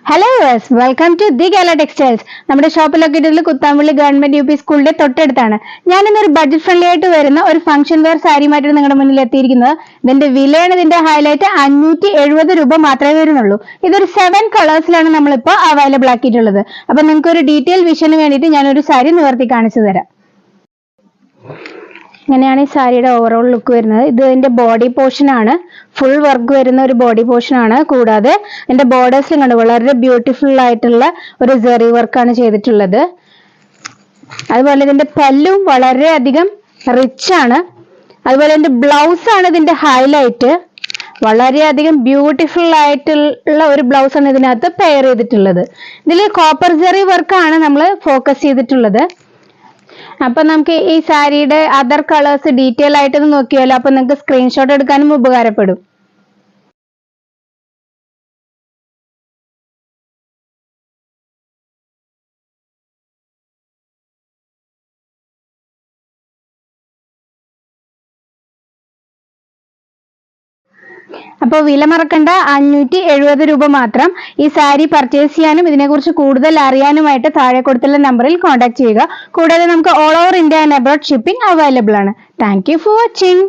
Hello യേഴ്സ്, welcome to the Gala textiles. നമ്മുടെ shop ലൊക്കേറ്റഡിൽ കുത്താമ്പള്ളി ഗവൺമെന്റ് UP സ്കൂളിന്റെ തൊട്ടടുത്താണ്. ഞാനിന്നൊരു ബഡ്ജറ്റ് ഫ്രണ്ട്ലി ആയിട്ട് വരുന്ന ഒരു ഫംഗ്ഷൻ വെയർ സാരിയുമായിട്ടാണ് നിങ്ങളുടെ മുന്നിൽ എത്തിയിരിക്കുന്നത്. ഇതിന്റെ വിലയാണ് ഇതിന്റെ ഹൈലൈറ്റ്. 570 രൂപ മാത്രമേ വരുന്നുള്ളൂ. ഇതൊരു 7 കളേഴ്സിലാണ് നമ്മളിപ്പോൾ അവൈലബിൾ ആക്കിയിട്ടുള്ളത്. അപ്പൊ നിങ്ങൾക്ക് ഒരു ഡീറ്റെയിൽ വിഷന് വേണ്ടിയിട്ട് ഞാനൊരു സാരി നിവർത്തി കാണിച്ചു തരാം. ഇങ്ങനെയാണ് ഈ സാരിയുടെ ഓവറോൾ ലുക്ക് വരുന്നത്. ഇത് ഇതിന്റെ ബോഡി പോർഷൻ ആണ്. ഫുൾ വർക്ക് വരുന്ന ഒരു ബോഡി പോർഷൻ ആണ്. കൂടാതെ ഇതിന്റെ ബോർഡേഴ്സിലും കണ്ട് വളരെ ബ്യൂട്ടിഫുൾ ആയിട്ടുള്ള ഒരു സെറി വർക്കാണ് ചെയ്തിട്ടുള്ളത്. അതുപോലെ ഇതിന്റെ പല്ലും വളരെയധികം റിച്ച് ആണ്. അതുപോലെ ഇതിന്റെ ബ്ലൗസ് ആണ് ഇതിന്റെ ഹൈലൈറ്റ്. വളരെയധികം ബ്യൂട്ടിഫുൾ ആയിട്ടുള്ള ഒരു ബ്ലൗസ് ആണ് ഇതിനകത്ത് പെയർ ചെയ്തിട്ടുള്ളത്. ഇതിൽ കോപ്പർ സെറി വർക്കാണ് നമ്മൾ ഫോക്കസ് ചെയ്തിട്ടുള്ളത്. അപ്പൊ നമുക്ക് ഈ സാരിയുടെ അതർ കളേഴ്സ് ഡീറ്റെയിൽ ആയിട്ട് നോക്കിയാലോ. അപ്പൊ നിങ്ങൾക്ക് സ്ക്രീൻഷോട്ട് എടുക്കാനും ഉപകാരപ്പെടും. അപ്പോൾ വില മറക്കണ്ട, 570 രൂപ മാത്രം. ഈ സാരി പർച്ചേസ് ചെയ്യാനും ഇതിനെക്കുറിച്ച് കൂടുതൽ അറിയാനുമായിട്ട് താഴെ കൊടുത്തുള്ള നമ്പറിൽ കോൺടാക്ട് ചെയ്യുക. കൂടാതെ നമുക്ക് all over India and abroad shipping available ആണ്. Thank you for watching.